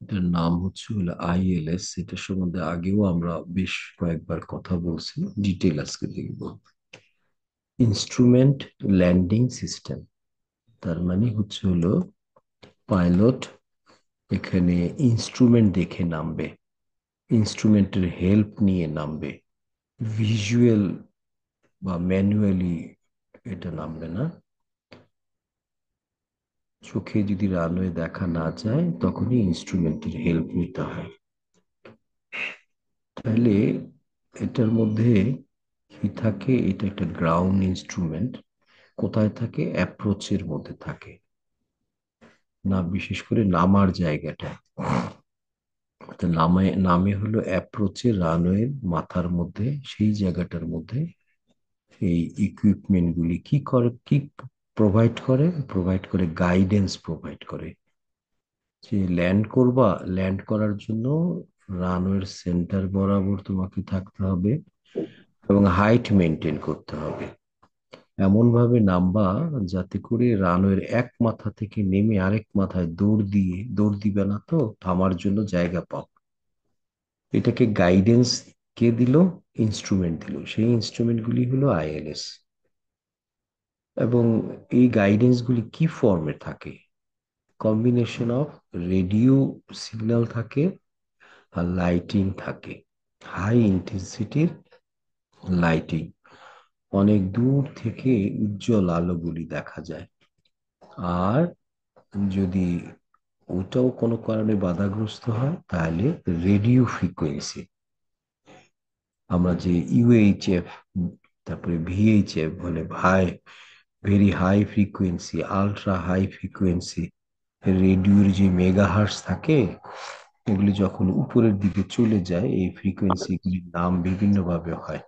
এটার নাম হলো আইএলএস। এটা সম্বন্ধে আগেও আমরা বেশ কয়েকবার কথা বলছি, ডিটেল আজকে দেখব। ইনস্ট্রুমেন্ট ল্যান্ডিং সিস্টেম, তার মানে হলো পাইলট এখানে ইনস্ট্রুমেন্ট দেখে নামবে, ইনস্ট্রুমেন্টের হেল্প নিয়ে নামবে। ভিজুয়াল বা ম্যানুয়ালি এটা নামবে না। চোখে যদি রানওয়ে দেখা না যায় তখনই ইনস্ট্রুমেন্টের হেল্প নিতে হয়। তাহলে এটার মধ্যে কি থাকে? এটা একটা গ্রাউন্ড ইনস্ট্রুমেন্ট। কোথায় থাকে? অ্যাপ্রোচের মধ্যে থাকে না, বিশেষ করে নামার জায়গাটা। তো নামে হলো অ্যাপ্রোচের রানওয়ের মাথার মধ্যে, সেই জায়গাটার মধ্যে এই ইকুইপমেন্ট গুলি কি করে, কি প্রোভাইড করে গাইডেন্স প্রোভাইড করে। যে ল্যান্ড করবা, ল্যান্ড করার জন্য রানওয়ের সেন্টার বরাবর তোমাকে থাকতে হবে এবং হাইট মেনটেন করতে হবে। এমন ভাবে নামবা যাতে করে রানওয়ের এক মাথা থেকে নেমে আরেক মাথায় দৌড় দিবে না, তো থামার জন্য জায়গা পাও। এটাকে গাইডেন্স কে দিল? ইনস্ট্রুমেন্ট দিল। সেই ইনস্ট্রুমেন্ট গুলি হলো আইএলএস। এবং এই গাইডেন্স গুলি কি ফর্মে থাকে? কম্বিনেশন অফ রেডিও সিগন্যাল থাকে আর লাইটিং থাকে। হাই ইন্টেন্সিটির লাইটিং, অনেক দূর থেকে উজ্জ্বল আলোগুলি দেখা যায়। আর যদি ওটাও কোনো কারণে বাধাগ্রস্ত হয় তাহলে রেডিও ফ্রিকোয়েন্সি, আমরা যে ইউএইচএফ তারপরে ভিএইচএফ বলে, very high frequency, ultra high frequency রেডিওর যে মেগাহার্টজ থাকে, এগুলি যখন উপরের দিকে চলে যায় এই ফ্রিকোয়েন্সি গুলির নাম বিভিন্ন ভাবে হয়।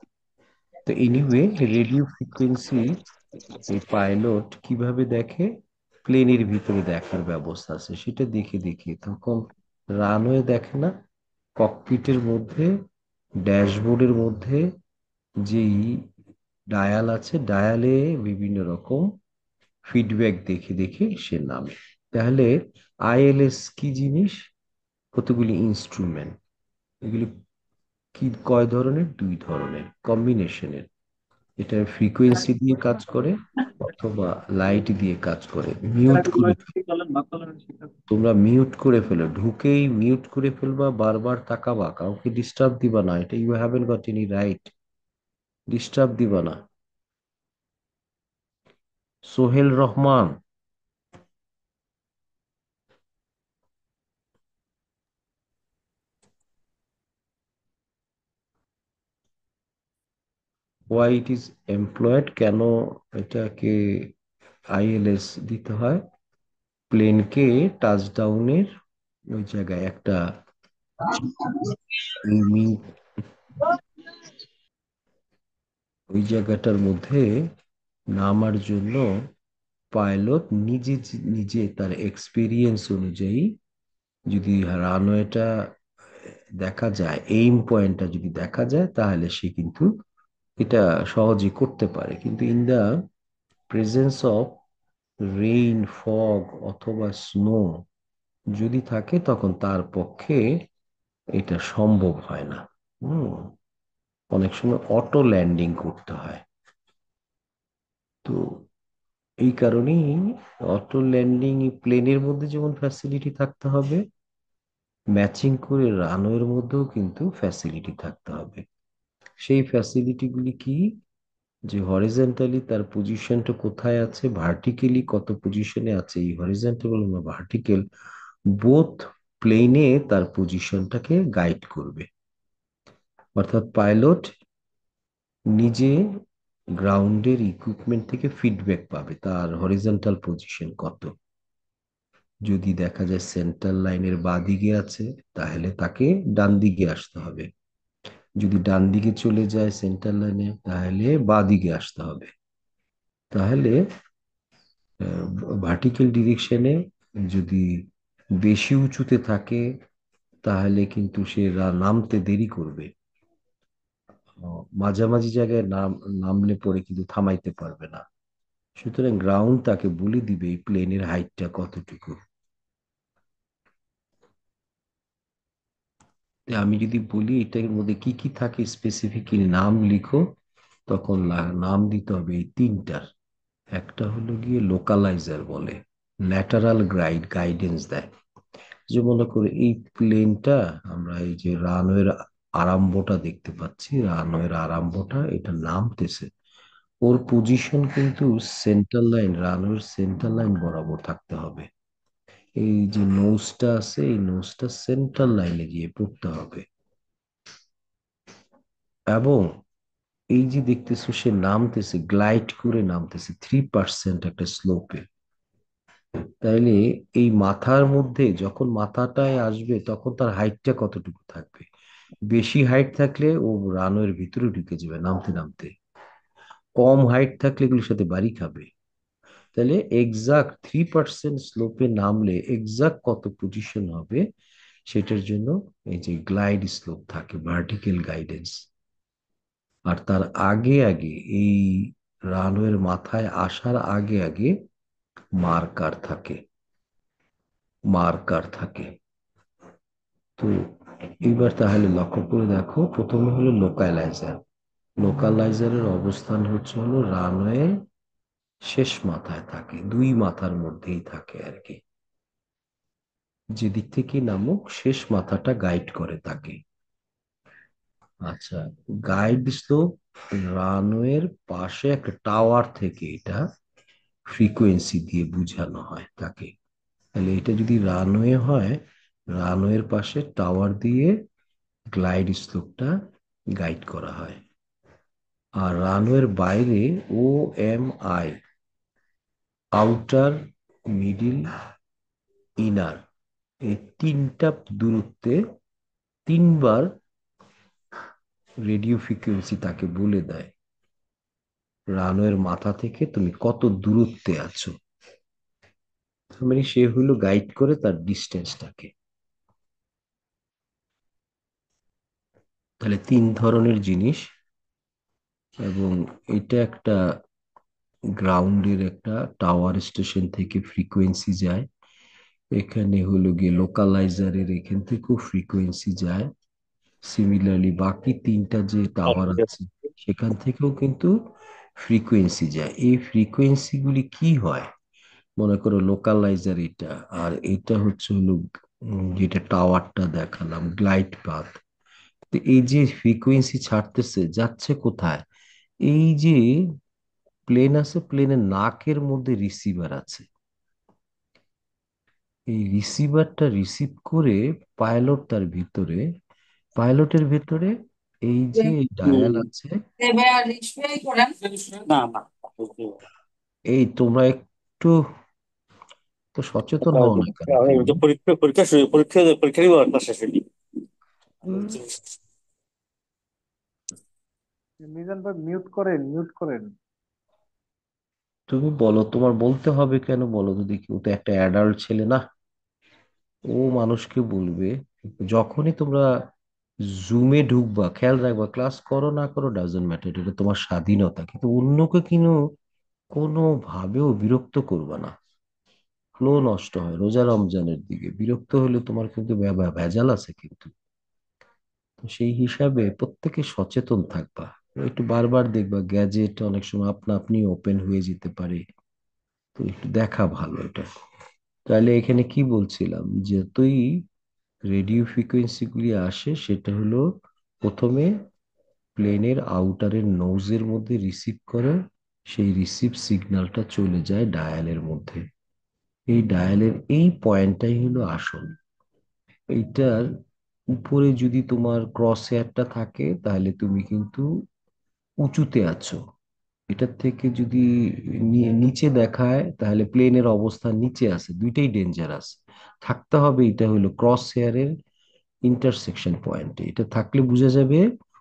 তো এনিওয়ে, রেডিও ফ্রিকোয়েন্সি এই পাইলট কিভাবে দেখে? প্লেনের ভিতরে দেখার ব্যবস্থা আছে, সেটা দেখে দেখে তখন রানওয়ে দেখে না, ককপিটের মধ্যে, ড্যাশবোর্ডের মধ্যে যেই ডায়াল আছে, ডায়ালে বিভিন্ন রকম ফিডব্যাক দেখে দেখে সে নামে। তাহলে আইএলএস কি জিনিস? কতগুলি ইনস্ট্রুমেন্ট। এগুলি কি কয় ধরনের? দুই ধরনের কম্বিনেশনের। এটা ফ্রিকোয়েন্সি দিয়ে কাজ করে অথবা লাইট দিয়ে কাজ করে। তোমরা মিউট করে ফেলো, ঢুকেই মিউট করে ফেলবা, বারবার তাকাবা, কাউকে ডিস্টার্ব দিবা না। এটা you haven't got any right, disturb দিবা না। Sohel Rahman, why it is employed, কেন এটাকে আইএলএস দিতে হয়? প্লেনকে টাচডাউনের ওই জায়গায় একটা মি- ওই জায়গাটার মধ্যে নামার জন্য পাইলট নিজে নিজে তার এক্সপিরিয়েন্স অনুযায়ী, যদি রানওয়েটা দেখা যায়, এইম পয়েন্টটা যদি দেখা যায়, তাহলে সে কিন্তু এটা সহজে করতে পারে। কিন্তু in the presence of rain, fog অথবা স্নো যদি থাকে, তখন তার পক্ষে এটা সম্ভব হয় না। হুম। অনেক সময় অটো ল্যান্ডিং করতে হয়। তো এই কারণেই অটো ল্যান্ডিং প্লেনের মধ্যে যেমন ফ্যাসিলিটি থাকতে হবে, ম্যাচিং করে রানওয়ের মধ্যেও কিন্তু ফ্যাসিলিটি থাকতে হবে। সেই ফ্যাসিলিটিগুলি কি? যে হরিজন্টালি তার পজিশনটা কোথায় আছে, ভার্টিক্যালি কত পজিশনে আছে, এই হরিজন্টাল বা ভার্টিক্যাল বোথ প্লেনে তার পজিশনটাকে গাইড করবে। অর্থাৎ পাইলট নিজে গ্রাউন্ডের ইকুইপমেন্ট থেকে ফিডব্যাক পাবে তার হরিজন্টাল পজিশন কত। যদি দেখা যায় সেন্টার লাইনের বাঁ দিকে আছে, তাহলে তাকে ডান দিকে আসতে হবে। যদি ডান দিকে চলে যায় সেন্টার লাইনে, তাহলে বাঁ দিকে আসতে হবে। তাহলে ভার্টিক্যাল ডিরেকশনে যদি বেশি উঁচুতে থাকে, তাহলে কিন্তু সে নামতে দেরি করবে। মাঝামাঝি জায়গায় নামলে পরে কিন্তু থামাইতে পারবে না। সুতরাং গ্রাউন্ড তাকে বলে দিবে এই প্লেনের হাইটটা কতটুকু। আমি যদি বলি এটার মধ্যে কি কি থাকে স্পেসিফিকলি নাম লিখো, তখন নাম দিতে হবে এই তিনটার। একটা হলো গিয়ে লোকালাইজার বলে, ল্যাটারাল গাইডেন্স দেয়। যে মনে করে এই প্লেনটা, আমরা এই যে রানওয়ের আরম্ভটা দেখতে পাচ্ছি, রানওয়ের আরম্ভটা এটা নামতেছে, ওর পজিশন কিন্তু সেন্টার লাইন, রানওয়ের সেন্টার লাইন বরাবর থাকতে হবে। এই যে নোজটা আছে, এই নোজটা সেন্টার লাইনে গিয়ে পড়তে হবে। এবং এই যে দেখতেছো সে নামতেছে, গ্লাইড করে নামতেছে 3% একটা স্লোপে। তাইলে এই মাথার মধ্যে যখন মাথাটায় আসবে তখন তার হাইটটা কতটুকু থাকবে? বেশি হাইট থাকলে ও রানওয়ের ভিতরে ঢুকে যাবে নামতে নামতে, কম হাইট থাকলে এগুলোর সাথে বাড়ি খাবে। তাহলে এক্সাক্ট 3% স্লোপে নামলে এক্সাক্ট কত পজিশন হবে, সেটার জন্য এই যে গ্লাইড স্লোপ থাকে, ভার্টিক্যাল গাইডেন্স। আর তার আগে আগে এই রানওয়ের মাথায় আসার আগে আগে মার্কার থাকে, মার্কার থাকে। তো এবার তাহলে লক্ষ্য করে দেখো, প্রথমে হলো লোকালাইজার। লোকালাইজারের অবস্থান হচ্ছে হলো রানওয়ে শেষ মাথায় থাকে, দুই মাথার মধ্যেই থাকে আর কি। যেদিক থেকে নামুক শেষ মাথাটা গাইড করে তাকে। আচ্ছা, গাইড স্লোপ, রানওয়ের পাশে একটা টাওয়ার থেকে এটা ফ্রিকোয়েন্সি দিয়ে বুঝানো হয় তাকে। তাহলে এটা যদি রানওয়ে হয়, রানওয়ের পাশে টাওয়ার দিয়ে গ্লাইড স্লোপটা গাইড করা হয়। আর রানওয়ের বাইরে ও M I, outer, middle, inner, এই তিনটা দূরত্বে তিনবার রেডিও ফ্রিকোয়েন্সি তাকে বলে দেয় রানওয়ের মাথা থেকে তুমি কত দূরত্বে আছো। মানে সে হইলো গাইড করে তার ডিস্টেন্সটাকে। তাহলে তিন ধরনের জিনিস। এবং এটা একটা গ্রাউন্ডের একটা টাওয়ার স্টেশন থেকে ফ্রিকোয়েন্সি যায়, এখানে হলো গিয়ে লোকালাইজারের এখান থেকেও ফ্রিকোয়েন্সি যায়। সিমিলারলি বাকি তিনটা যে টাওয়ার আছে সেখান থেকেও কিন্তু ফ্রিকোয়েন্সি যায়। এই ফ্রিকোয়েন্সি গুলি কি হয়, মনে করো লোকালাইজার এটা, আর এটা হচ্ছে হলো যেটা টাওয়ারটা দেখালাম গ্লাইড পাথ। তো এই যে ফ্রিকোয়েন্সি ছাড়তেছে যাচ্ছে কোথায়, এই যে প্লেন আছে, প্লেনের নাকের মধ্যে রিসিভার আছে, এই রিসিভারটা রিসিভ করে পাইলট তার ভিতরে, পাইলটের ভিতরে এই যে ডায়াল হুম। আছে। না না, এই তোমরা একটু তো সচেতন হও না কেন তোমরা? পরীক্ষা পরীক্ষা পরীক্ষা পরীক্ষা দিব একটা শেষ হয়নি। মিজান ভাই মিউট করেন, মিউট করেন। তুমি বলো, তোমার বলতে হবে কেন বলো তো দেখি, ও তো একটা অ্যাডাল্ট ছেলে না, ও মানুষকে বলবে। যখনই তোমরা জুমে ঢুকবা খেয়াল রাখবা, ক্লাস করো না করো ডাজন্ট ম্যাটার, এটা তোমার স্বাধীনতা, কিন্তু অন্যকে কিন্তু কোনো ভাবেও বিরক্ত করবা না। ফ্লো নষ্ট হয় রোজা রমজানের দিকে, বিরক্ত হলে তোমার কিন্তু ভেজাল আছে কিন্তু। তো সেই হিসাবে প্রত্যেকে সচেতন থাকবা। একটু বারবার দেখবা গ্যাজেট অনেক সময় আপনা আপনি ওপেন হয়ে যেতে পারে, তো একটু দেখা ভালো এটা। তাহলে এখানে কি বলছিলাম, যে তুই রেডিও ফ্রিকোয়েন্সি গুলি আসে সেটা হলো প্রথমে প্লেনের আউটারের নোজের মধ্যে রিসিভ করে, সেই রিসিভ সিগন্যালটা চলে যায় ডায়ালের মধ্যে। এই ডায়ালের এই পয়েন্টটাই হলো আসল। এইটার উপরে যদি তোমার ক্রস হেয়ারটা থাকে তাহলে তুমি কিন্তু উঁচুতে আছো। এটার থেকে যদি নিচে দেখায় তাহলে প্লেনের অবস্থান নিচে আছে, দুইটাই ডেঞ্জারাস। থাকতে হবে এটা হলো ক্রস হেয়ারের ইন্টারসেকশন পয়েন্টে, এটা থাকলে বোঝা যাবে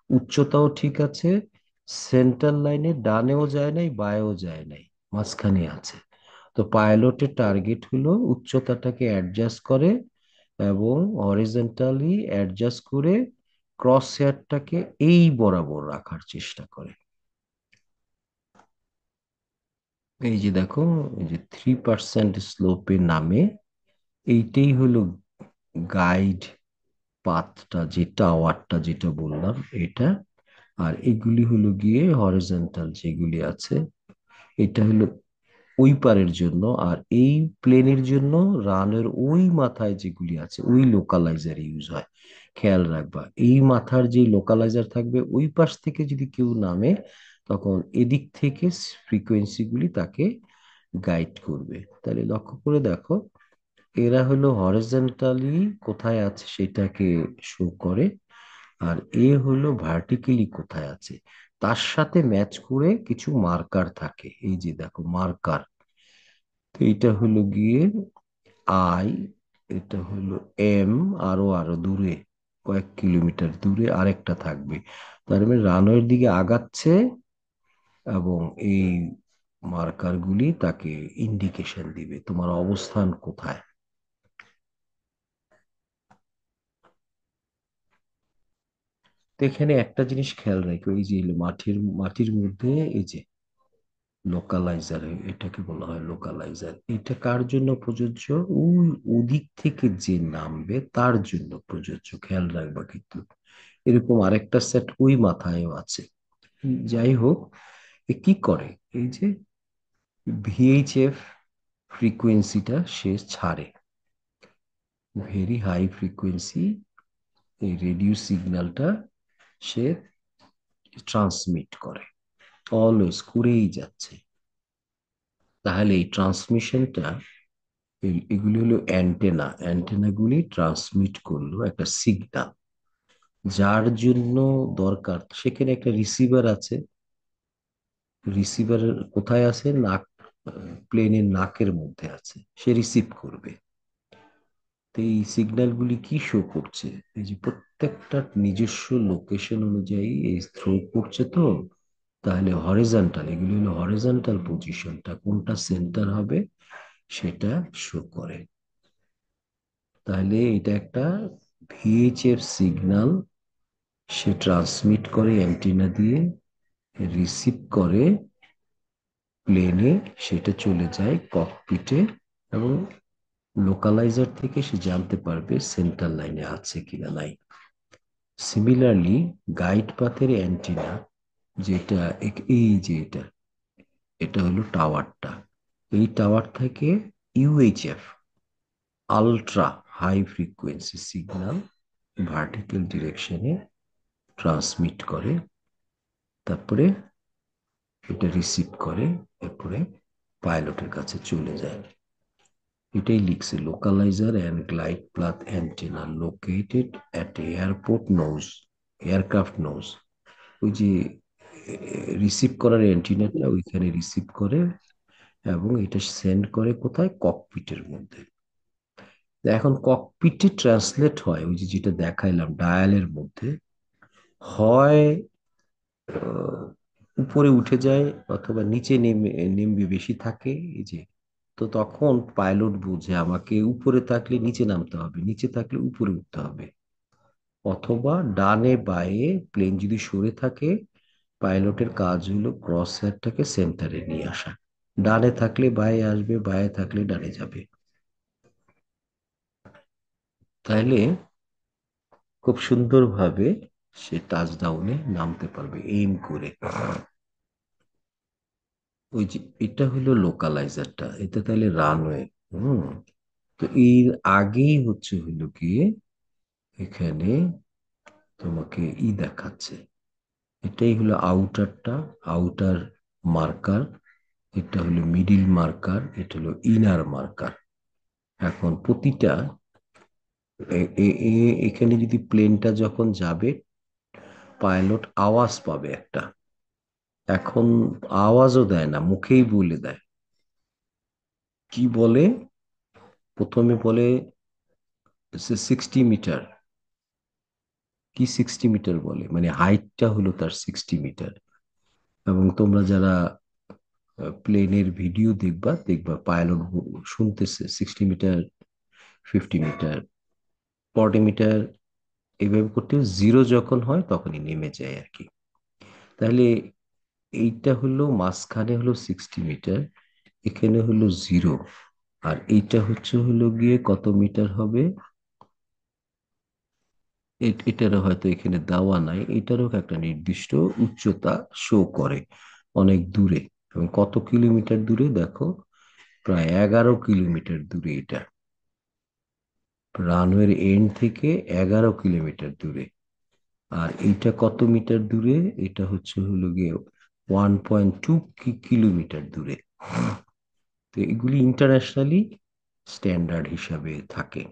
উচ্চতাও ঠিক আছে, সেন্টার লাইনে ডানেও যায় নাই বাঁয়েও যায় নাই, মাঝখানে আছে। তো পাইলটের টার্গেট হলো উচ্চতাটাকে অ্যাডজাস্ট করে এবং হরিজন্টালি অ্যাডজাস্ট করে ক্রস হেয়ারটাকে এই বরাবর রাখার চেষ্টা করে। এই যে দেখো, এই যে 3% স্লোপে নামে, এইটাই হলো গাইড পাতটা যে টাওয়ারটা যেটা বললাম এটা, আর এগুলি হলো গিয়ে হরিজন্টাল যেগুলি আছে, এটা হলো ওই পারের জন্য। আর এই প্লেনের জন্য রানের ওই মাথায় যেগুলি আছে ওই লোকালাইজার ইউজ হয়। খেয়াল রাখবা, এই মাথার যে লোকালাইজার থাকবে ওই পাশ থেকে যদি কেউ নামে, তখন এদিক থেকে ফ্রিকোয়েন্সি গুলি তাকে গাইড করবে। তাহলে লক্ষ্য করে দেখো, এরা হলো হরিজন্টালি কোথায় আছে সেটাকে শো করে, আর এ হলো ভার্টিক্যালি কোথায় আছে তার সাথে ম্যাচ করে কিছু মার্কার থাকে। এই যে দেখো মার্কার, তো এটা হলো গিয়ে আই, এটা হলো এম, আরো আরো দূরে কয়েক কিলোমিটার দূরে আরেকটা থাকবে। তার মানে রানওয়ের দিকে আগাচ্ছে, এবং এই মার্কার গুলি তাকে ইন্ডিকেশন দিবে তোমার অবস্থান কোথায়। তো এখানে একটা জিনিস খেয়াল রাখো, এই যে মাটির মাটির মধ্যে এই যে লোকালাইজার, এটাকে বলা হয় লোকালাইজার, এটা কার জন্য প্রযোজ্য? ওই ওদিক থেকে যে নামবে তার জন্য প্রযোজ্য, খেয়াল রাখবা কিন্তু। এরকম আরেকটা সেট ওই মাথায়ও আছে। যাই হোক, এ কি করে, এই যে ভিএইচএফ ফ্রিকোয়েন্সিটা সে ছাড়ে, ভেরি হাই ফ্রিকোয়েন্সি, এই রেডিও সিগন্যালটা সে ট্রান্সমিট করে, অলওয়েজ করেই যাচ্ছে। তাহলে এই ট্রান্সমিশনটা, এগুলি হলো অ্যান্টেনা, অ্যান্টেনাগুলি ট্রান্সমিট করলো একটা সিগন্যাল যার জন্য দরকার। সেখানে একটা রিসিভার আছে, রিসিভার কোথায় আছে? নাক, প্লেনের নাকের মধ্যে আছে, সে রিসিভ করবে। তো এই সিগন্যালগুলি কি শো করছে, এই যে প্রত্যেকটা নিজস্ব লোকেশন অনুযায়ী এই থ্রো করছে। তো তাহলে হরিজন্টাল, এগুলি হলো হরিজন্টাল পজিশনটা কোনটা সেন্টার হবে সেটা শো করে। তাহলে এটা একটা ভিএইচএফ সিগন্যাল, সে ট্রান্সমিট করে অ্যান্টেনা দিয়ে, রিসিভ করে প্লেনে, সেটা চলে যায় ককপিটে, এবং লোকালাইজার থেকে সে জানতে পারবে সেন্টার লাইনে আছে কিনা নাই। সিমিলারলি গাইড পাথের অ্যান্টেনা, যেটা এই যে এটা, এটা হলো টাওয়ারটা, এই টাওয়ার থেকে UHF ultra high frequency signal vertical ডিরেকশনে ট্রান্সমিট করে, তারপরে এটা রিসিভ করে, এরপরে পাইলটের কাছে চলে যায়। এটাই লিখছে, localiser and glide path antenna located at airport nose, aircraft nose. ওই যে রিসিভ করার অ্যান্টেনাটা ওইখানে রিসিভ করে, এবং এটা সেন্ড করে কোথায়? ককপিটের মধ্যে। এখন ককপিটে ট্রান্সলেট হয় ওই যে যেটা দেখাইলাম ডায়ালের মধ্যে, হয় আহ, উপরে উঠে যায়, অথবা নিচে নেমে নেমবে বেশি থাকে এই যে। তো তখন পাইলট বুঝে আমাকে উপরে থাকলে নিচে নামতে হবে, নিচে থাকলে উপরে উঠতে হবে, অথবা ডানে বায়ে প্লেন যদি সরে থাকে, পাইলটের কাজ হলো ক্রস হেয়ারটাকে সেন্টারে নিয়ে আসা, ডানে থাকলে বায়ে আসবে, বায়ে থাকলে ডানে যাবে। তাহলে খুব সুন্দরভাবে সে টাচ ডাউনে নামতে পারবে এইম করে। ওই যে এটা হলো লোকালাইজারটা, এটা তাহলে রানওয়ে। হুম। তো এর আগেই হচ্ছে হলো গিয়ে এখানে তোমাকে দেখাচ্ছে, এটাই হলো আউটারটা, আউটার মার্কার, এটা হলো মিডিল মার্কার, এটা হলো ইনার মার্কার। এখন প্রতিটা এখানে যদি প্লেনটা যখন যাবে, পাইলট আওয়াজ পাবে একটা। এখন আওয়াজও দেয় না, মুখেই বলে দেয়। কি বলে? প্রথমে বলে 60 মিটার। কি 60 মিটার বলে, মানে হাইটটা হলো তার 60 মিটার। এবং তোমরা যারা প্লেনের ভিডিও দেখবা, দেখবা পাইলট শুনতেছে 60 মিটার, 50 মিটার, 40 মিটার, এইভাবে করতে জিরো যখন হয় তখনই নেমে যায় আর কি। তাহলে এইটা হলো মাঝখানে হলো 60 মিটার, এখানে হলো জিরো, আর এইটা হচ্ছে হলো গিয়ে কত মিটার হবে? এটারও হয়তো এখানে দেওয়া নাই, এটারও একটা নির্দিষ্ট উচ্চতা শো করে অনেক দূরে। এবং কত কিলোমিটার দূরে দেখো, প্রায় 11 কিলোমিটার দূরে এটা, রানওয়ের এন্ড থেকে 11 কিলোমিটার দূরে। আর এইটা কত মিটার দূরে? এটা হলো গিয়ে 1.2 কিলোমিটার দূরে। তো এগুলি ইন্টারন্যাশনালি স্ট্যান্ডার্ড হিসাবে থাকে।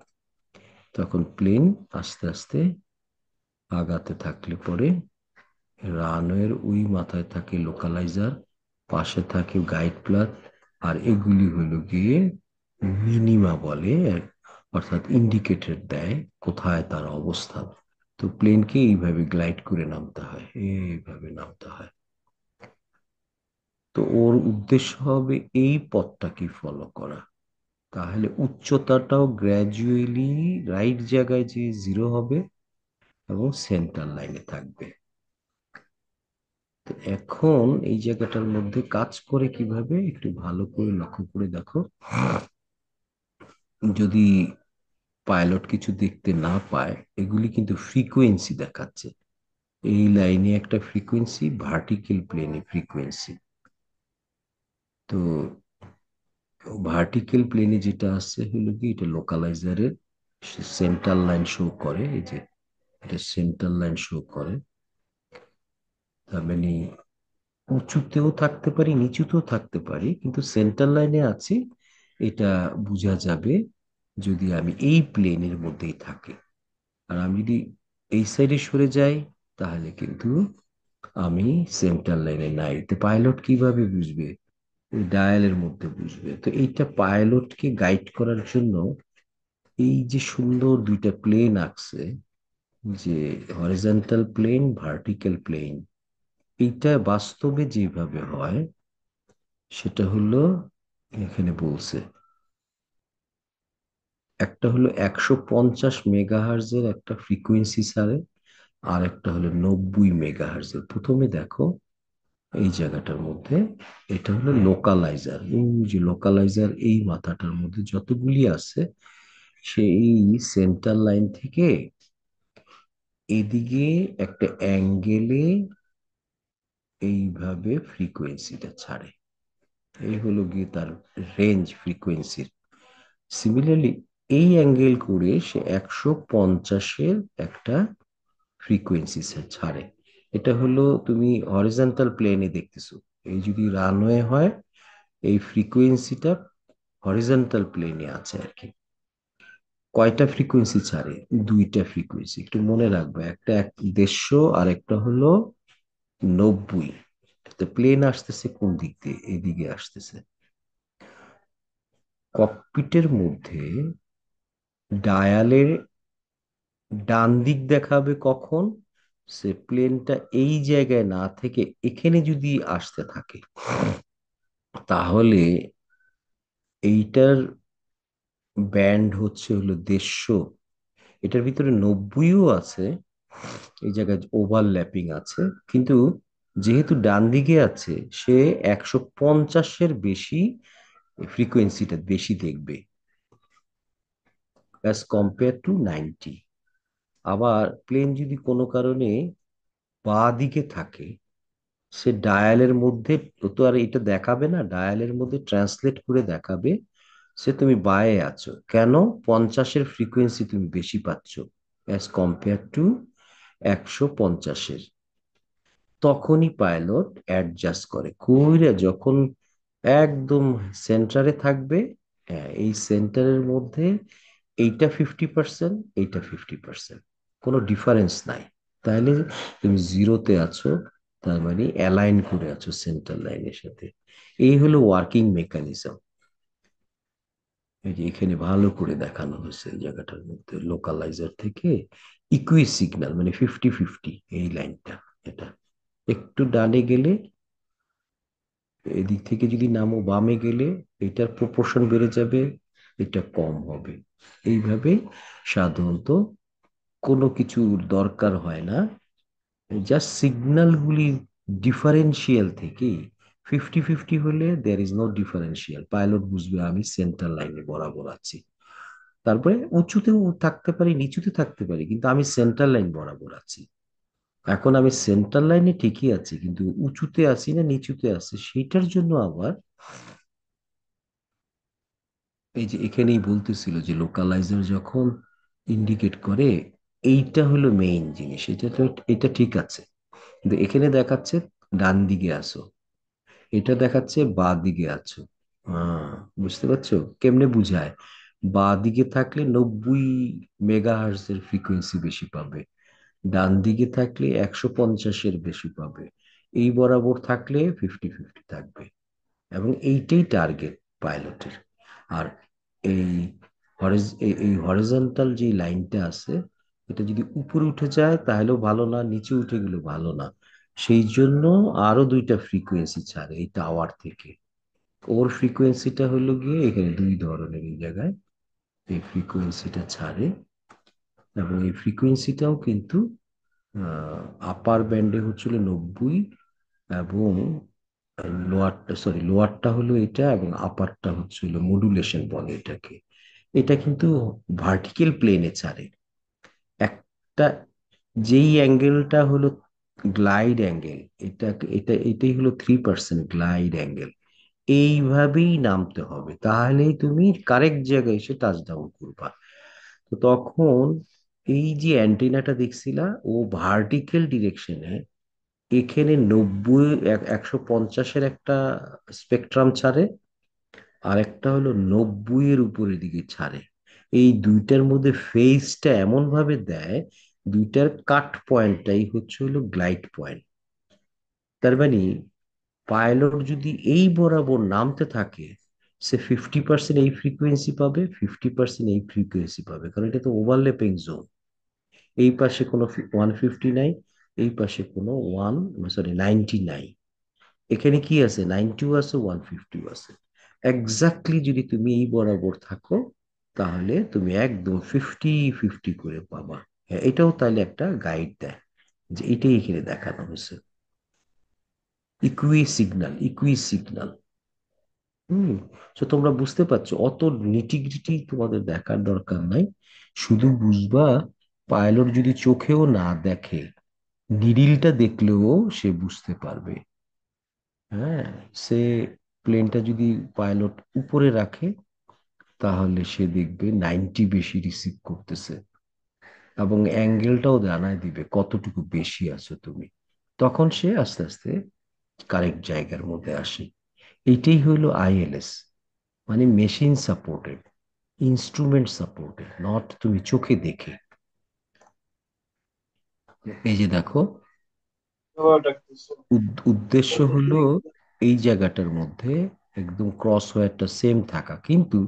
তখন প্লেন আস্তে আস্তে আগাতে থাকলে পরে রানওয়ের ওই মাথায় থাকে লোকালাইজার, পাশে থাকে গাইড প্লাগ, আর এগুলি হলো গিয়ে মিনিমা বলে, অর্থাৎ ইন্ডিকেটর দেয় কোথায় তার অবস্থান। তো প্লেনকে এইভাবে গ্লাইড করে নামতে হয়, এইভাবে নামতে হয়। তো ওর উদ্দেশ্য হবে এই পথটাকে ফলো করা। তাহলে উচ্চতাটাও গ্র্যাজুয়ালি রাইট জায়গায় যে জিরো হবে এবং সেন্টার লাইনে থাকবে। তো এখন এই জায়গাটার মধ্যে কাজ করে কিভাবে একটু ভালো করে লক্ষ্য করে দেখো। যদি পাইলট কিছু দেখতে না পায়, এগুলি কিন্তু ফ্রিকোয়েন্সি দেখাচ্ছে। এই লাইনে একটা ফ্রিকোয়েন্সি, ভার্টিক্যাল প্লেনে ফ্রিকোয়েন্সি। তো ভার্টিক্যাল প্লেনে যেটা আছে হলো কি, এটা লোকালাইজারের সেন্টার লাইন শো করে। এই যে এটা সেন্টার লাইন শো করে। তার মানে উঁচুতেও থাকতে পারি, নিচুতেও থাকতে পারি, কিন্তু সেন্টার লাইনে আছি এটা বোঝা যাবে যদি আমি এই প্লেনের মধ্যেই থাকি। আর আমি যদি এই সাইডে সরে যাই, তাহলে কিন্তু আমি সেন্টার লাইনে নাই। তো পাইলট কিভাবে বুঝবে? ওই ডায়ালের মধ্যে বুঝবে। তো এইটা পাইলটকে গাইড করার জন্য এই যে সুন্দর দুইটা প্লেন আঁকছে, যে হরিজন্টাল প্লেন, ভার্টিক্যাল প্লেন, এইটা বাস্তবে যেভাবে হয় সেটা হলো এখানে বলছে, একটা হলো 150 মেগাহার্জের একটা ফ্রিকোয়েন্সি ছাড়ে, আর একটা হলো 90 মেগাহার্জের। প্রথমে দেখো এই জায়গাটার মধ্যে, এটা হলো লোকালাইজার। এই যে লোকালাইজার এই মাথাটার মধ্যে যতগুলি আছে, সেই সেন্টার লাইন থেকে এদিকে একটা অ্যাঙ্গেলে এইভাবে ফ্রিকোয়েন্সিটা ছাড়ে। এই হলো গিয়ে তার রেঞ্জ ফ্রিকোয়েন্সির। সিমিলারলি এই অ্যাঙ্গেল করে সে 150-এর একটা ফ্রিকোয়েন্সি ছাড়ে। এটা হলো তুমি হরিজন্টাল প্লেনে দেখতেছো। এই যদি রানওয়ে হয়, এই ফ্রিকোয়েন্সিটা হরিজন্টাল প্লেনে আছে আর কি। কয়টা ফ্রিকোয়েন্সি ছাড়ে? দুইটা ফ্রিকোয়েন্সি, একটু মনে রাখবে, একটা 150 আর একটা হলো 90। তো প্লেন আসতেছে কোন দিক দিয়ে? এদিকে আসতেছে। ককপিটের মধ্যে ডায়ালের ডান দিক দেখাবে কখন? সে প্লেনটা এই জায়গায় না থেকে এখানে যদি আসতে থাকে, তাহলে এইটার ব্যান্ড হলো 150। এটার ভিতরে 90ও আছে, এই জায়গায় ওভারল্যাপিং আছে, কিন্তু যেহেতু ডান দিকে আছে, সে 150-এর বেশি ফ্রিকোয়েন্সিটা বেশি দেখবে অ্যাজ কম্পেয়ার টু 90। আবার প্লেন যদি কোনো কারণে বাঁ দিকে থাকে, সে ডায়ালের মধ্যে, ও তো আর এটা দেখাবে না, ডায়ালের মধ্যে ট্রান্সলেট করে দেখাবে সে তুমি বায়ে আছো কেন, 50-এর ফ্রিকোয়েন্সি তুমি বেশি পাচ্ছ অ্যাজ কম্পেয়ার টু 150-এর। তখনই পাইলট অ্যাডজাস্ট করে, কইরা যখন একদম সেন্টারে থাকবে, হ্যাঁ এই সেন্টারের মধ্যে এইটা 50%, এইটা 50%, কোনো ডিফারেন্স নাই, তাহলে তুমি জিরোতে আছো, তার মানে অ্যালাইন করে আছো সেন্টার লাইনের সাথে। এই হলো ওয়ার্কিং মেকানিজম। এই যে এখানে ভালো করে দেখানো হয়েছে এই জায়গাটার মধ্যে, লোকালাইজার থেকে ইকুই সিগন্যাল মানে 50-50 এই লাইনটা। এটা একটু ডানে গেলে, এদিক থেকে যদি নামো বামে গেলে, এটার প্রপোর্শন বেড়ে যাবে, এটা কম হবে। এইভাবে সাধারণত কোনো কিছুর দরকার হয় না, জাস্ট সিগন্যালগুলি ডিফারেন্সিয়াল থেকেই 50-50 হলে there is no differential, pilot বুঝবে আমি সেন্টার লাইনে বরাবর আছি। তারপরে উঁচুতেও থাকতে পারি, নিচুতে থাকতে পারি, কিন্তু আমি সেন্টার লাইন বরাবর আছি। এখন আমি সেন্টার লাইনে ঠিকই আছি, কিন্তু উঁচুতে আছি না নিচুতে আছি সেইটার জন্য আবার এই যে এখানেই বলতেছিল যে লোকালাইজার যখন ইন্ডিকেট করে, এইটা হলো মেইন জিনিস। এটা তো, এটা ঠিক আছে, কিন্তু এখানে দেখাচ্ছে ডান দিকে আসো, এটা দেখাচ্ছে বা দিকে আছো। হ্যাঁ, বুঝতে পারছো কেমনে বুঝায়? বা দিকে থাকলে 90 মেগাহার্জ এর ফ্রিকোয়েন্সি বেশি পাবে, ডান দিকে থাকলে 150-এর বেশি পাবে, এই বরাবর থাকলে 50-50 থাকবে। এবং এইটাই টার্গেট পাইলটের। আর এই এই হরিজন্টাল যে লাইনটা আছে, এটা যদি উপরে উঠে যায় তাহলেও ভালো না, নিচে উঠে গেলেও ভালো না। সেই জন্য আরো দুইটা ফ্রিকোয়েন্সি ছাড়ে এই টাওয়ার থেকে। ওর ফ্রিকোয়েন্সিটা হলো গিয়ে এখানে দুই ধরনের, এই জায়গায় এই ফ্রিকোয়েন্সিটা ছাড়ে। এবং এই ফ্রিকোয়েন্সিটাও কিন্তু আপার ব্যান্ডে হচ্ছিল 90, এবং লোয়ারটা, সরি লোয়ারটা হলো এটা, এবং আপারটা হচ্ছিল মডুলেশন বলে এটাকে। এটা কিন্তু ভার্টিক্যাল প্লেনে ছাড়ে একটা, যেই অ্যাঙ্গেলটা হলো গ্লাইড অ্যাঙ্গেল, এটা এটাই হলো 3% গ্লাইড অ্যাঙ্গেল। এইভাবেই নামতে হবে, তাহলেই তুমি কারেক্ট জায়গায় এসে টাচ ডাউন করবা। তো তখন এই যে অ্যান্টেনাটা দেখছিলা, ও ভার্টিক্যাল ডিরেকশনে এখানে 150-এর একটা স্পেকট্রাম ছাড়ে, আর একটা হলো 90-এর উপরের দিকে ছাড়ে। এই দুইটার মধ্যে ফেজটা এমন ভাবে দেয়, দুইটার কাট পয়েন্টটাই হচ্ছে হলো গ্লাইড পয়েন্ট। তার মানে পাইলট যদি এই বরাবর নামতে থাকে, সে 50% এই ফ্রিকোয়েন্সি পাবে, 50% এই ফ্রিকোয়েন্সি পাবে, কারণ এটা তো ওভারল্যাপিং জোন। এই পাশে কোনো 150 নাই, এই পাশে কোনো সরি 90 নাই। এখানে কি আছে, 90 আছে, 150 আছে। এক্স্যাক্টলি যদি তুমি এই বরাবর থাকো, তাহলে তুমি একদম 50-50 করে পাবা। হ্যাঁ, এটাও তাহলে একটা গাইড দেয়, যে এটাই এখানে দেখানো হয়েছে, ইকুই সিগন্যাল। হুম। তো তোমরা বুঝতে পারছো, অত নিটিগ্রিটি তোমাদের দেখার দরকার নাই। শুধু বুঝবা, পাইলট যদি চোখেও না দেখে, নিডিলটা দেখলেও সে বুঝতে পারবে। হ্যাঁ, সে প্লেনটা যদি পাইলট উপরে রাখে, তাহলে সে দেখবে 90 বেশি রিসিভ করতেছে, এবং অ্যাঙ্গেলটাও জানায় দিবে কতটুকু বেশি আছো তুমি। তখন সে আস্তে আস্তে কারেক্ট জায়গার মধ্যে আসে। এইটাই হইলো আইএলএস, মানে machine supported, instrument supported, not তুমি চোখে দেখে। এই যে দেখো, উদ্দেশ্য হলো এই জায়গাটার মধ্যে একদম ক্রস ওয়্যারটা সেম থাকা, কিন্তু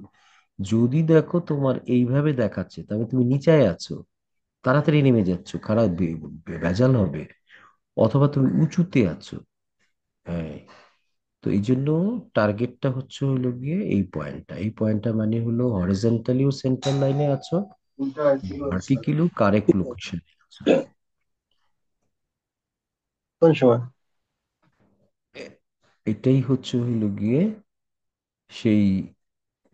যদি দেখো তোমার এইভাবে দেখাচ্ছে, তবে তুমি নিচায় আছো, তাড়াতাড়ি নেমে যাচ্ছ, খারাপ ভেজাল হবে। অথবা তুমি উঁচুতে আছো। হ্যাঁ, তো এই জন্য টার্গেটটা হচ্ছে হলো গিয়ে এই পয়েন্টটা মানে হলো হরিজন্টালিও সেন্টার লাইনে আছো, ভার্টিক্যালিও কারেক্ট লোকেশনে আছো। কোন সময়? এ- এটাই হচ্ছে হইলো গিয়ে সেই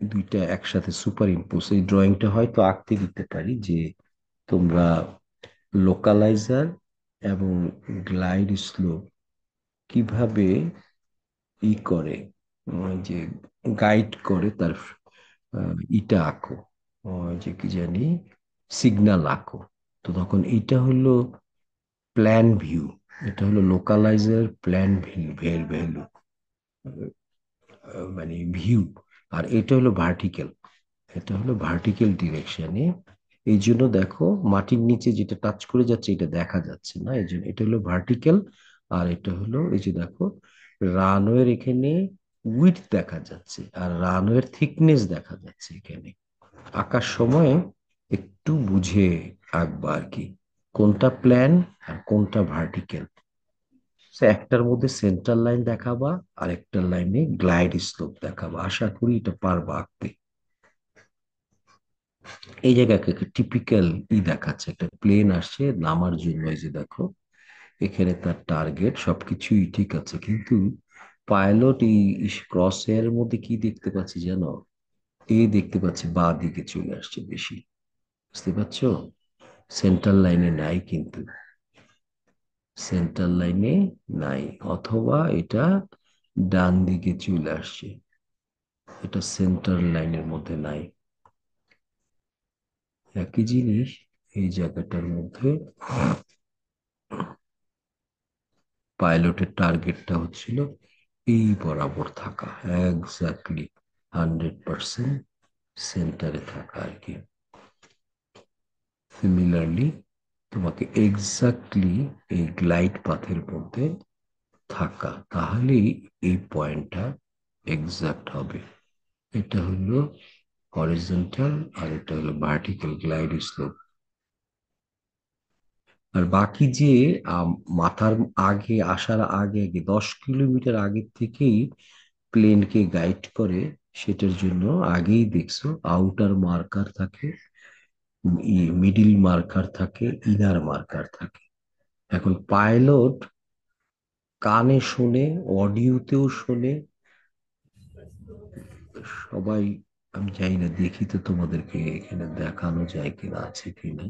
দুইটা একসাথে সুপার ইম্পোজ। এই ড্রয়িংটা হয়তো আঁকতে দিতে পারি, যে তোমরা লোকালাইজার এবং গ্লাইড স্লোপ কিভাবে করে, যে গাইড করে, তার ইটা আঁকো, যে কি জানি সিগন্যাল আঁকো। তো তখন এইটা হলো প্ল্যান ভিউ, এটা হলো লোকালাইজার প্ল্যান ভ্যালু, মানে ভিউ। আর এটা হলো ভার্টিক্যাল, এটা হলো ভার্টিক্যাল ডিরেকশনে। এই জন্য দেখো মাটির নিচে যেটা টাচ করে যাচ্ছে এটা দেখা যাচ্ছে না, এই জন্য এটা হলো ভার্টিক্যাল। আর এটা হলো, এই যে দেখো, রানওয়ের এখানে উইডথ দেখা যাচ্ছে, আর রানওয়ের থিকনেস দেখা যাচ্ছে এখানে। আঁকার সময় একটু বুঝে আঁকবা আর কি, কোনটা প্ল্যান আর কোনটা ভার্টিক্যাল। একটার মধ্যে সেন্ট্রাল লাইন দেখাবা, আর একটা লাইনে গ্লাইড স্লোপ দেখাবা, আশা করি এটা পারবা আঁকতে। এই জায়গায় একটা টিপিক্যাল দেখাচ্ছে, একটা প্লেন আসছে নামার জন্য। এই যে দেখো, এখানে তার টার্গেট সবকিছুই ঠিক আছে, কিন্তু পাইলট এই ক্রস এর মধ্যে কি দেখতে পাচ্ছি জানো? এই দেখতে পাচ্ছি বাঁ দিকে চলে আসছে বেশি, বুঝতে পারছো? সেন্ট্রাল লাইনে নাই কিন্তু, সেন্ট্রাল লাইনে নাই, অথবা এটা ডান দিকে চলে আসছে, এটা সেন্ট্রাল লাইনের মধ্যে নাই। একই জিনিস এই জায়গাটার মধ্যে পাইলটের টার্গেটটা হচ্ছিল এই বরাবর থাকা, এক্স্যাক্টলি 100% সেন্টারে থাকা আর কি। সিমিলারলি তোমাকে এক্স্যাক্টলি এই গ্লাইড পাথের মধ্যে থাকা, তাহলেই এই পয়েন্টটা এক্সাক্ট হবে। এটা হলো হরিজন্টাল আর এটা হলো ভার্টিক্যাল গ্লাইড স্লোপ। আর বাকি যে মাথার আগে আসার আগে আগে 10 কিলোমিটার আগের থেকেই প্লেনকে গাইড করে, সেটার জন্য আগেই দেখছো আউটার মার্কার থাকে, মিডিল মার্কার থাকে, ইনার মার্কার থাকে। এখন পাইলট কানে শোনে, অডিওতেও শোনে সবাই। আমি জানি না, দেখি তো তোমাদেরকে এখানে দেখানো যায় কিনা, আছে কিনা।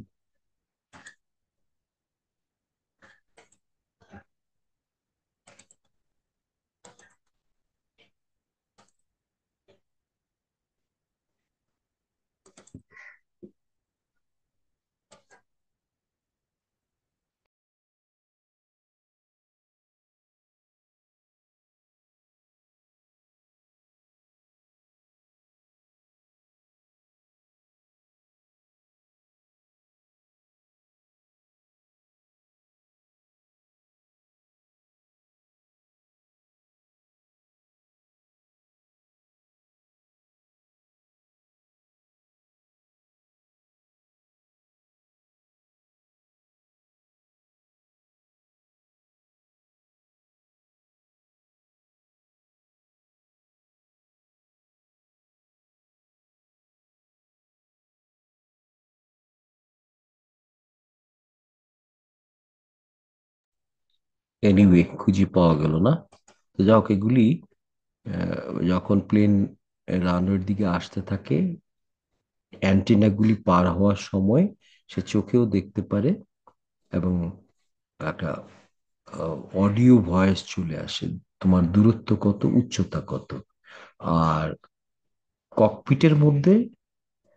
এনিওয়ে, খুঁজে পাওয়া গেল না। তো যাই হোক, এগুলি যখন প্লেন রানওয়ের দিকে আসতে থাকে, অ্যান্টেনাগুলি পার হওয়ার সময় সে চোখেও দেখতে পারে, এবং একটা অডিও ভয়েস চলে আসে, তোমার দূরত্ব কত, উচ্চতা কত। আর ককপিটের মধ্যে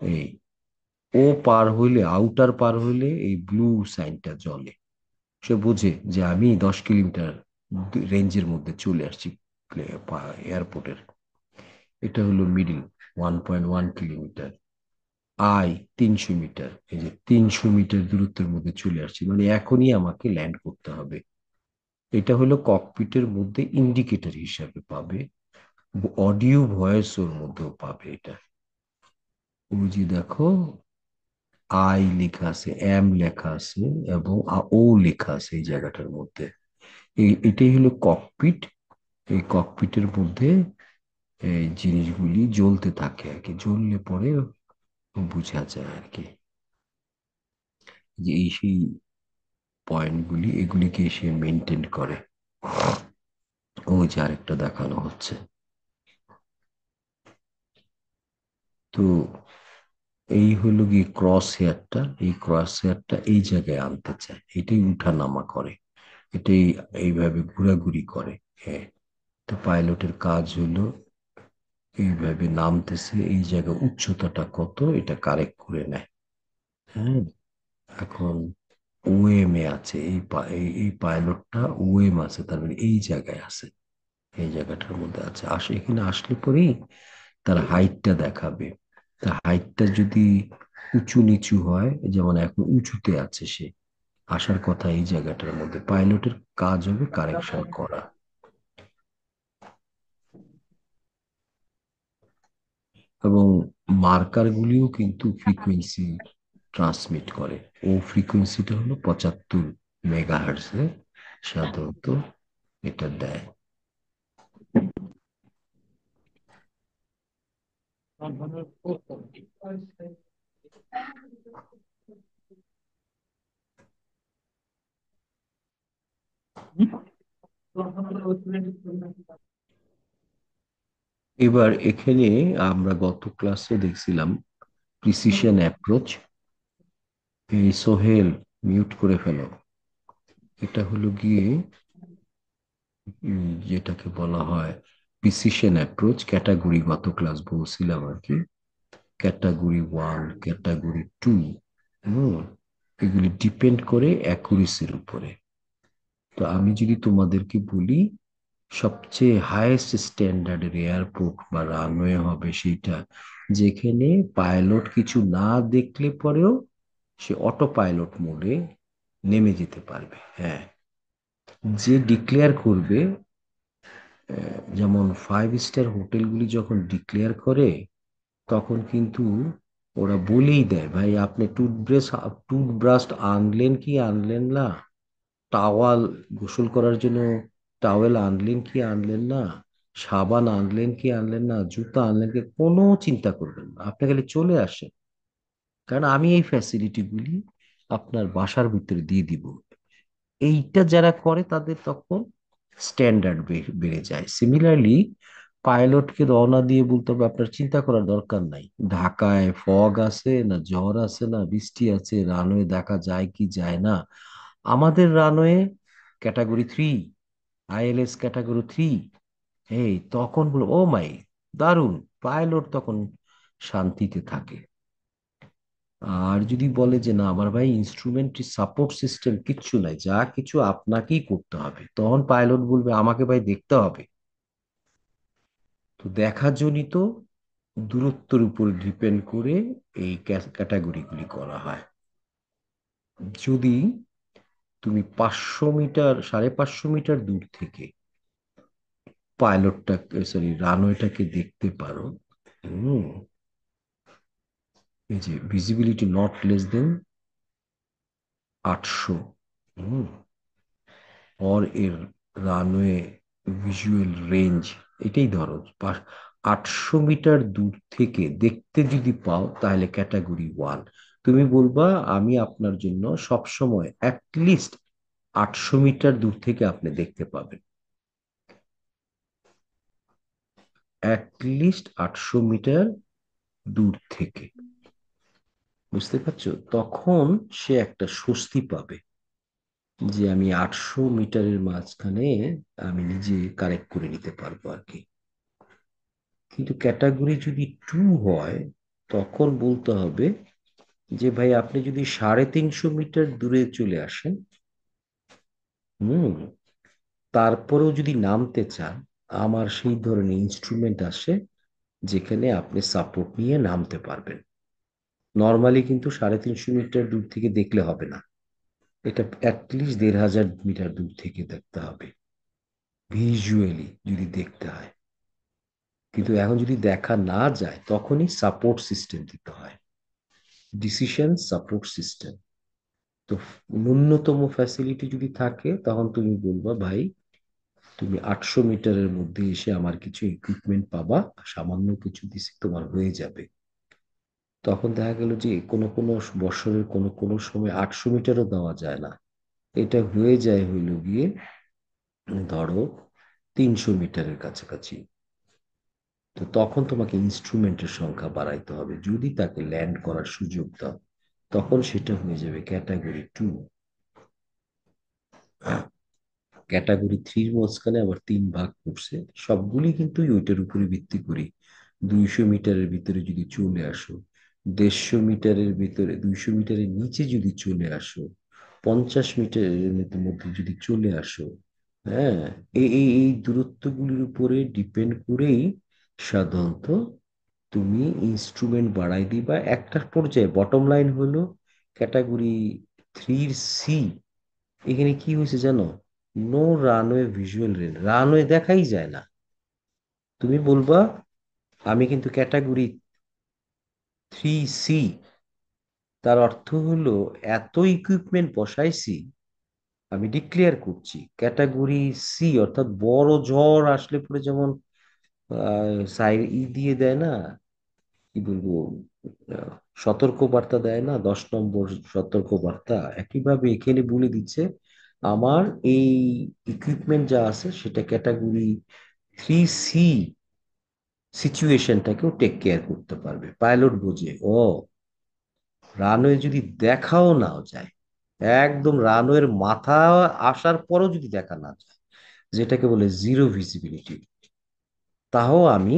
এই ও পার হইলে, আউটার পার হইলে এই ব্লু সাইনটা জ্বলে, সে বোঝে যে আমি 10 কিলোমিটার রেঞ্জের মধ্যে চলে আসছি এয়ারপোর্টের। এটা হলো মিডিল, 1.1 কিলোমিটার। আই 300 মিটার, এই যে 300 মিটার দূরত্বের মধ্যে চলে আসছি, মানে এখনই আমাকে ল্যান্ড করতে হবে। এটা হলো ককপিটের মধ্যে ইন্ডিকেটর হিসাবে পাবে, অডিও ভয়েস ওর মধ্যেও পাবে এটা। ওই যে দেখো, আই লেখা আছে, এম লেখা আছে, এবং ও লেখা আছে এই জায়গাটার মধ্যে। এটাই হলো ককপিট। এই ককপিটের মধ্যে এই জিনিসগুলি জ্বলতে থাকে আর কি, জ্বললে পরে বোঝা যায় আর কি, যে এই সেই পয়েন্টগুলি, এগুলিকে সে মেনটেন করে। ওই যে আরেকটা দেখানো হচ্ছে। তো এই হলো গিয়ে ক্রস হেয়ারটা, এই ক্রস হেয়ারটা এই জায়গায় আনতে চায়, এটাই উঠানামা করে, এটাই এইভাবে ঘোরাঘুরি করে। হ্যাঁ, তো পাইলটের কাজ হলো এইভাবে নামতেছে, এই জায়গায় উচ্চতাটা কত এটা কারেক্ট করে নেয়। হ্যাঁ, এখন ওএম এ আছে, এই পাইলটটা ওএম আছে, তার মানে এই জায়গায় আছে, এই জায়গাটার মধ্যে আছে। এখানে আসলে পরেই তার হাইটটা দেখাবে। তার হাইটটা যদি উঁচু নিচু হয়, যেমন এখন উঁচুতে আছে সে, আসার কথা এই জায়গাটার মধ্যে, পাইলটের কাজ হবে কারেকশন করা। এবং মার্কার গুলিও কিন্তু ফ্রিকোয়েন্সি ট্রান্সমিট করে। ও ফ্রিকোয়েন্সিটা হলো 75 মেগাহার্টজে সাধারণত এটা দেয়। এবার এখানে আমরা গত ক্লাসে দেখছিলাম প্রিসিশন অ্যাপ্রোচ। এই সোহেল, মিউট করে ফেলো। এটা হলো গিয়ে যেটাকে বলা হয় প্রিসিশন অ্যাপ্রোচ, ক্যাটাগরি গত ক্লাস বলছিলাম আর কি। ক্যাটাগরি ওয়ান, ক্যাটাগরি টু, হুম, এগুলি ডিপেন্ড করে অ্যাকুরেসির উপরে। তো আমি যদি তোমাদেরকে বলি সবচেয়ে হাইয়েস্ট স্ট্যান্ডার্ডের এয়ারপোর্ট বা রানওয়ে হবে সেইটা যেখানে পাইলট কিছু না দেখলে পরেও সে অটো পাইলট মোডে নেমে যেতে পারবে। হ্যাঁ, যে ডিক্লেয়ার করবে, যেমন ফাইভ স্টার হোটেলগুলি যখন ডিক্লেয়ার করে তখন কিন্তু ওরা বলেই দেয়, ভাই আপনি টুথব্রাশ আনলেন কি আনলেন না, টাওয়াল গোসল করার জন্য টাওয়েল আনলেন কি আনলেন না, সাবান আনলেন কি আনলেন না, জুতা আনলেন কি, কোনো চিন্তা করবেন না, আপনি খালি চলে আসেন, কারণ আমি এই ফ্যাসিলিটিগুলি আপনার বাসার ভিতরে দিয়ে দিব। এইটা যারা করে তাদের তখন স্ট্যান্ডার্ড বেড়ে যায়। সিমিলারলি পাইলটকে রওনা দিয়ে বলতে হবে আপনার চিন্তা করার দরকার নাই, ঢাকায় ফগ আছে না ঝড় আছে না বৃষ্টি আছে, রানওয়ে দেখা যায় কি যায় না। আমাদের রানওয়ে ক্যাটাগরি 3, আইএলএস ক্যাটাগরি 3। এই তখন বলো ও মাই, দারুণ, পাইলট তখন শান্তিতে থাকে। আর যদি বলে যে না আমার ভাই ইনস্ট্রুমেন্ট সাপোর্ট সিস্টেম কিচ্ছু নাই, যা কিছু আপনাকেই করতে হবে, তখন পাইলট বলবে আমাকে ভাই দেখতে হবে। তো দেখাজনিত দূরত্বের উপর ডিপেন্ড করে এই ক্যাটাগরিগুলি করা হয়। যদি তুমি 500 মিটার, 550 মিটার দূর থেকে পাইলটটাকে, সরি রানওয়েটাকে দেখতে পারো, হুম, এই যে visibility not less than 800, hmm, or এর রানওয়ে ভিজুয়াল রেঞ্জ, এটাই ধরো 800 মিটার দূর থেকে দেখতে যদি পাও তাহলে ক্যাটাগরি 1। তুমি বলবা আমি আপনার জন্য সবসময় অ্যাটলিস্ট 800 মিটার দূর থেকে আপনি দেখতে পাবেন, অ্যাটলিস্ট 800 মিটার দূর থেকে। বুঝতে পারছো? তখন সে একটা স্বস্তি পাবে যে আমি 800 মিটারের মাঝখানে আমি নিজে কারেক্ট করে নিতে পারবো আর কি। কিন্তু ক্যাটাগরি যদি 2 হয় তখন বলতে হবে যে ভাই আপনি যদি 350 মিটার দূরে চলে আসেন, হুম, তারপরেও যদি নামতে চান, আমার সেই ধরনের ইনস্ট্রুমেন্ট আসে যেখানে আপনি সাপোর্ট নিয়ে নামতে পারবেন। নর্মালি কিন্তু 350 মিটার দূর থেকে দেখলে হবে না, এটা অ্যাটলিস্ট 1500 মিটার দূর থেকে দেখতে হবে, ভিজুয়ালি যদি দেখতে হয়। কিন্তু এখন যদি দেখা না যায় তখনই সাপোর্ট সিস্টেম দিতে হয়, ডিসিশন সাপোর্ট সিস্টেম। তো ন্যূনতম ফ্যাসিলিটি যদি থাকে তখন তুমি বলবা ভাই তুমি 800 মিটারের মধ্যে এসে আমার কিছু ইকুইপমেন্ট পাবা, সামান্য কিছু দিছি তোমার হয়ে যাবে। তখন দেখা গেল যে কোনো কোনো বছরের কোনো কোনো সময় 800 মিটারও দেওয়া যায় না, এটা হয়ে যায় হইল গিয়ে ধরো 300 মিটারের কাছাকাছি। তো তখন তোমাকে ইনস্ট্রুমেন্টের সংখ্যা বাড়াইতে হবে, যদি তাকে ল্যান্ড করার সুযোগ দাও তখন সেটা হয়ে যাবে ক্যাটাগরি 2। ক্যাটাগরি 3 মাঝখানে আবার 3 ভাগ করছে, সবগুলি কিন্তু ওইটার উপরে ভিত্তি করি। 200 মিটারের ভিতরে যদি চলে আসো, 150 মিটারের ভিতরে, 200 মিটারের নিচে যদি চলে আসো, 50 মিটারের মধ্যে যদি চলে আসো, হ্যাঁ, এই দূরত্বগুলির উপরে ডিপেন্ড করেই সাধারণত তুমি ইনস্ট্রুমেন্ট বাড়াই দিবা একটা পর্যায়ে। বটম লাইন হলো ক্যাটাগরি 3C, এখানে কি হয়েছে জানো, no runway visual range, runway দেখাই যায় না। তুমি বলবা আমি কিন্তু ক্যাটাগরি 3C, তার অর্থ হলো এত ইকুইপমেন্ট বসাইছি, আমি ডিক্লেয়ার করছি ক্যাটাগরি 3, অর্থাৎ বড় ঝড় আসলে পরে যেমন দিয়ে দেয় না, কি বলবো, আহ, সতর্ক বার্তা দেয় না, 10 নম্বর সতর্ক বার্তা, একইভাবে এখানে বলে দিচ্ছে আমার এই ইকুইপমেন্ট যা আছে সেটা ক্যাটাগরি 3C, সিচুয়েশনটাকেও টেক কেয়ার করতে পারবে। পাইলট বোঝে, ও রানওয়ে যদি দেখাও নাও যায়, একদম রানওয়ের মাথা আসার পরও যদি দেখা না যায়, যেটাকে বলে জিরো ভিজিবিলিটি, তাও আমি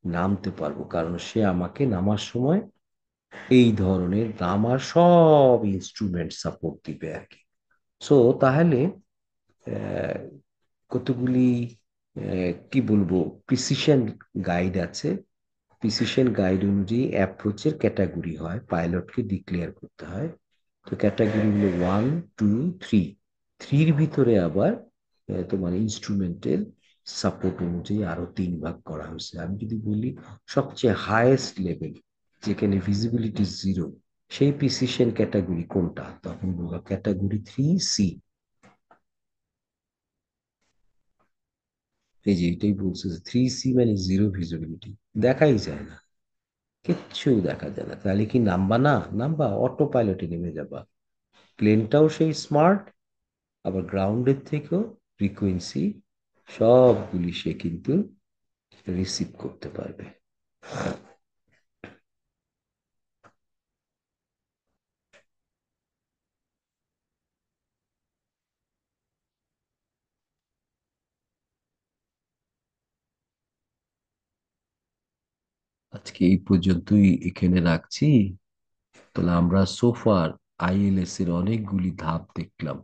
নামতে পারবো, কারণ সে আমাকে নামার সময় এই ধরনের নামার সব ইনস্ট্রুমেন্ট সাপোর্ট দিবে আর কি। সো তাহলে আহ, কতগুলি কি বলবো, প্রিসিশন গাইড আছে। প্রিসিশন গাইড অনুযায়ী অ্যাপ্রোচের ক্যাটাগরি হয়, পাইলটকে ডিক্লেয়ার করতে হয়। তো ক্যাটাগরি হলো 1, 2, 3। থ্রির ভিতরে আবার তোমার ইনস্ট্রুমেন্টের সাপোর্ট অনুযায়ী আরো 3 ভাগ করা হয়েছে। আমি যদি বলি সবচেয়ে হাইয়েস্ট লেভেল, যেখানে ভিজিবিলিটি জিরো, সেই প্রিসিশন ক্যাটাগরি কোনটা, তখন বলবো ক্যাটাগরি 3C। এই যে এটাই বলছে, 3C মানে জিরো ভিজিবিলিটি, দেখাই যায় না, কিচ্ছু দেখা যায় না। তাহলে কি নামবা না? নামবা, অটো পাইলটে নেমে যাবা। প্লেনটাও সেই স্মার্ট, আবার গ্রাউন্ডের থেকেও ফ্রিকোয়েন্সি সবগুলি সে কিন্তু রিসিভ করতে পারবে। আজকে এই পর্যন্তই এখানে রাখছি। তাহলে আমরা সোফার আইএলএস এর অনেকগুলি ধাপ দেখলাম,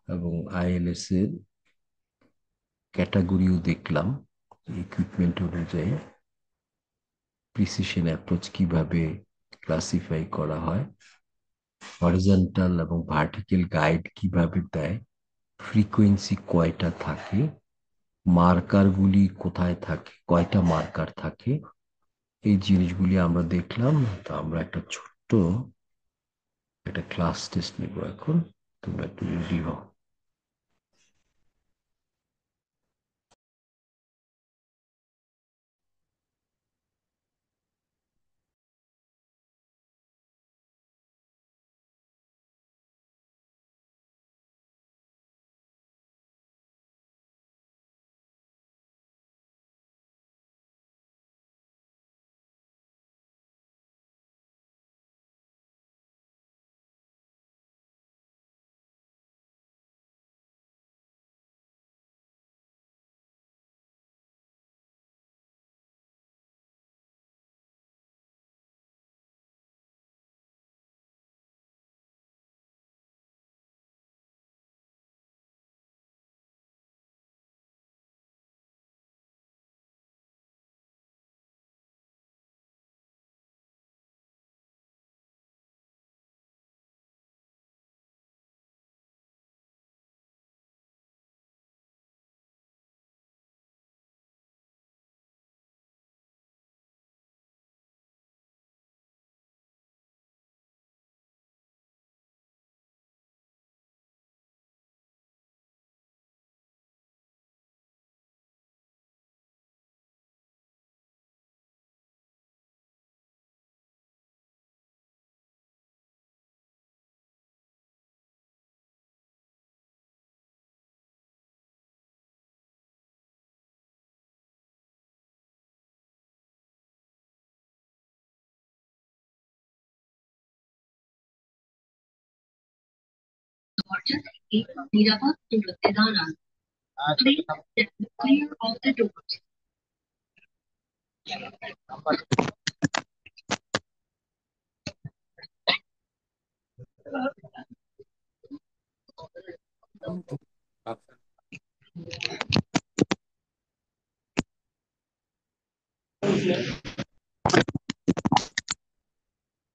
এবং আইএলএস এর ক্যাটাগরিও দেখলাম, ইকুইপমেন্ট অনুযায়ী প্রিসিশন অ্যাপ্রোচ কিভাবে ক্লাসিফাই করা হয়, হরিজন্টাল এবং ভার্টিক্যাল গাইড কিভাবে দেয়, ফ্রিকোয়েন্সি কয়টা থাকে, মার্কারগুলি কোথায় থাকে, কয়টা মার্কার থাকে, এই জিনিসগুলি আমরা দেখলাম। তো আমরা একটা ছোট্ট একটা ক্লাস টেস্ট নিব এখন। তোমরা একটু রেডি হও। নিরাপদ দূরত্বে দাঁড়ান। Please stand clear of the doors.